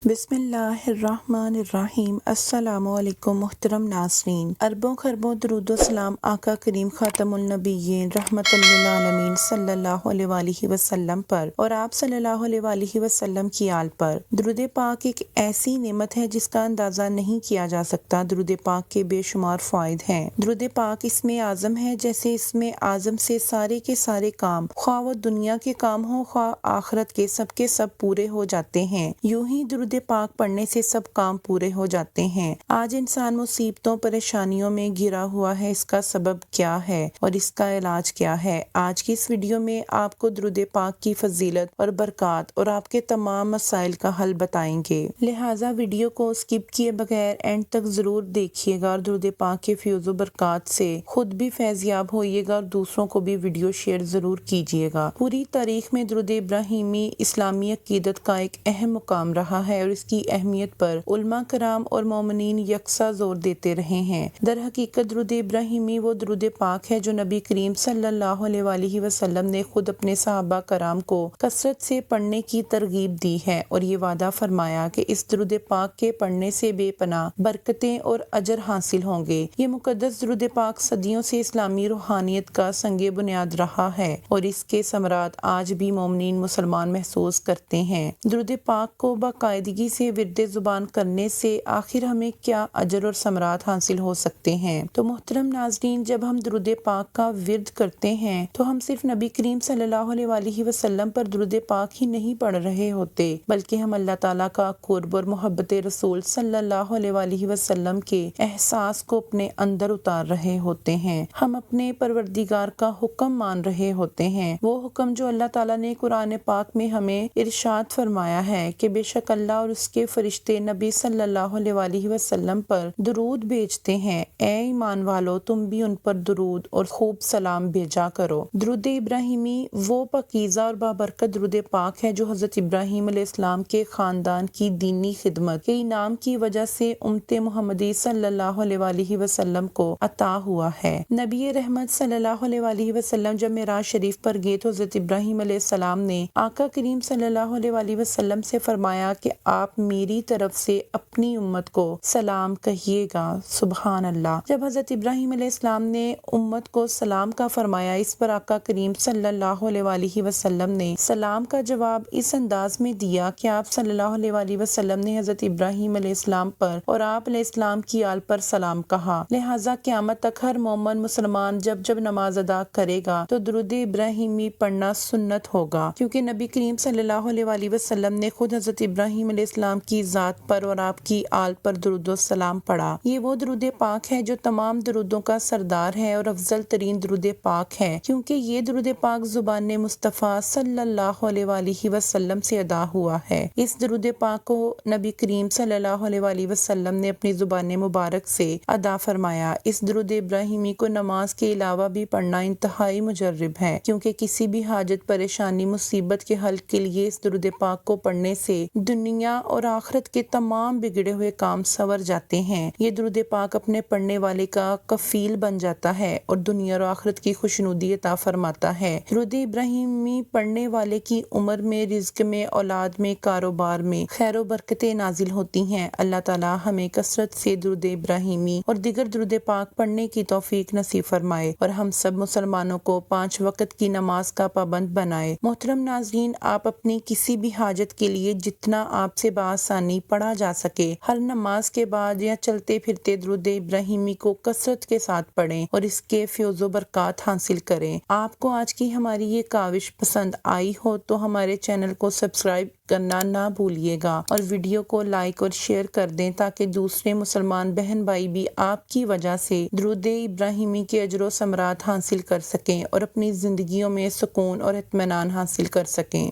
بسم اللہ الرحمن الرحیم۔ السلام علیکم محترم ناظرین، اربوں خربوں درود و سلام آقا کریم خاتم النبیین رحمت للعالمین صلی اللہ علیہ وآلہ وسلم پر اور آپ صلی اللہ علیہ وآلہ وسلم کی آل پر۔ درود پاک ایک ایسی نعمت ہے جس کا اندازہ نہیں کیا جا سکتا۔ درود پاک کے بے شمار فوائد ہیں۔ درود پاک اسم اعظم ہے، جیسے اسم اعظم سے سارے کے سارے کام، خواہ وہ دنیا کے کام ہوں خواہ آخرت کے سب پورے ہو جاتے ہیں۔ یوں ہی درود پاک پڑھنے سے سب کام پورے ہو جاتے ہیں۔ آج انسان مصیبتوں پریشانیوں میں گھرا ہوا ہے، اس کا سبب کیا ہے اور اس کا علاج کیا ہے؟ آج کی اس ویڈیو میں آپ کو درود پاک کی فضیلت اور برکات اور آپ کے تمام مسائل کا حل بتائیں گے، لہٰذا ویڈیو کو سکپ کیے بغیر اینڈ تک ضرور دیکھیے گا اور درود پاک کے فیض و برکات سے خود بھی فیض یاب ہوئیے گا اور دوسروں کو بھی ویڈیو شیئر ضرور کیجیے گا۔ پوری تاریخ میں درود ابراہیمی اسلامی عقیدت کا ایک اہم مقام رہا ہے اور اس کی اہمیت پر علماء کرام اور مومنین یکساں زور دیتے رہے ہیں۔ در حقیقت درود ابراہیمی وہ درود پاک ہے جو نبی کریم صلی اللہ علیہ وآلہ وسلم نے خود اپنے صحابہ کرام کو کثرت سے پڑھنے کی ترغیب دی ہے اور یہ وعدہ فرمایا کہ اس درود پاک کے پڑھنے سے بے پناہ برکتیں اور اجر حاصل ہوں گے۔ یہ مقدس درود پاک صدیوں سے اسلامی روحانیت کا سنگ بنیاد رہا ہے اور اس کے ثمرات آج بھی مومنین مسلمان محسوس کرتے ہیں۔ درود پاک کو باقاعدگی سے ورد زبان کرنے سے آخر ہمیں کیا اجر اور ثمرات حاصل ہو سکتے ہیں؟ تو محترم ناظرین، جب ہم درود پاک کا ورد کرتے ہیں تو ہم صرف نبی کریم صلی اللہ علیہ وآلہ وسلم پر درود پاک ہی نہیں پڑھ رہے ہوتے، بلکہ ہم اللہ تعالیٰ کا قرب اور محبت رسول صلی اللہ علیہ وآلہ وسلم کے احساس کو اپنے اندر اتار رہے ہوتے ہیں۔ ہم اپنے پروردگار کا حکم مان رہے ہوتے ہیں، وہ حکم جو اللہ تعالیٰ نے قرآن پاک میں ہمیں ارشاد فرمایا ہے کہ بے شک اللہ اور اس کے فرشتے نبی صلی اللہ علیہ وآلہ وسلم پر درود بھیجتے ہیں، اے ایمان والو تم بھی ان پر درود اور خوب سلام بھیجا کرو۔ درود ابراہیمی وہ پاکیزہ اور بابرکت درود پاک ہے جو حضرت ابراہیم علیہ السلام کے خاندان کی دینی خدمت کے انعام کی وجہ سے امت محمدی صلی اللہ علیہ وآلہ وسلم کو عطا ہوا ہے۔ نبی رحمت صلی اللہ علیہ وآلہ وسلم جب معراج شریف پر گئے تو حضرت ابراہیم علیہ السلام نے آقا کریم صلی اللہ علیہ وآلہ وسلم سے فرمایا کہ آپ میری طرف سے اپنی امت کو سلام کہیے گا۔ سبحان اللہ۔ جب حضرت ابراہیم علیہ السلام نے امت کو سلام کا فرمایا، اس پر آقا کریم صلی اللہ علیہ وآلہ وسلم نے سلام کا جواب اس انداز میں دیا کہ آپ صلی اللہ علیہ وآلہ وسلم نے حضرت ابراہیم علیہ السلام پر اور آپ علیہ السلام کی آل پر سلام کہا، لہٰذا قیامت تک ہر مومن مسلمان جب نماز ادا کرے گا تو درود ابراہیمی پڑھنا سنت ہوگا، کیونکہ نبی کریم صلی اللہ علیہ وآلہ وسلم نے خود حضرت ابراہیم علیہ السلام کی ذات پر اور آپ کی آل پر درود و سلام پڑھا۔ یہ وہ درود پاک ہے جو تمام درودوں کا سردار ہے اور افضل ترین درود پاک ہے، کیونکہ یہ درود پاک زبان مصطفیٰ صلی اللہ علیہ وآلہ وسلم سے ادا ہوا ہے۔ اس درود پاک کو نبی کریم صلی اللہ علیہ وآلہ وسلم نے اپنی زبان مبارک سے ادا فرمایا۔ اس درود ابراہیمی کو نماز کے علاوہ بھی پڑھنا انتہائی مجرب ہے، کیونکہ کسی بھی حاجت پریشانی مصیبت کے حل کے لیے اس درود پاک کو پڑھنے سے دنیا اور آخرت کے تمام بگڑے ہوئے کام سنور جاتے ہیں۔ یہ درود پاک اپنے پڑھنے والے کا کفیل بن جاتا ہے اور دنیا اور آخرت کی خوشنودی عطا فرماتا ہے۔ درود ابراہیمی پڑھنے والے کی عمر میں، رزق میں، اولاد میں، کاروبار میں خیر و برکتیں نازل ہوتی ہیں۔ اللہ تعالیٰ ہمیں کثرت سے درود ابراہیمی اور دیگر درود پاک پڑھنے کی توفیق نصیب فرمائے اور ہم سب مسلمانوں کو 5 وقت کی نماز کا پابند بنائے۔ محترم ناظرین، آپ اپنی کسی بھی حاجت کے لیے جتنا آپ سے بآسانی پڑھا جا سکے ہر نماز کے بعد یا چلتے پھرتے درود ابراہیمی کو کثرت کے ساتھ پڑھیں اور اس کے فیض و برکات حاصل کریں۔ آپ کو آج کی ہماری یہ کاوش پسند آئی ہو تو ہمارے چینل کو سبسکرائب کرنا نہ بھولیے گا اور ویڈیو کو لائک اور شیئر کر دیں تاکہ دوسرے مسلمان بہن بھائی بھی آپ کی وجہ سے درود ابراہیمی کے اجر و ثمرات حاصل کر سکیں اور اپنی زندگیوں میں سکون اور اطمینان حاصل کر سکیں۔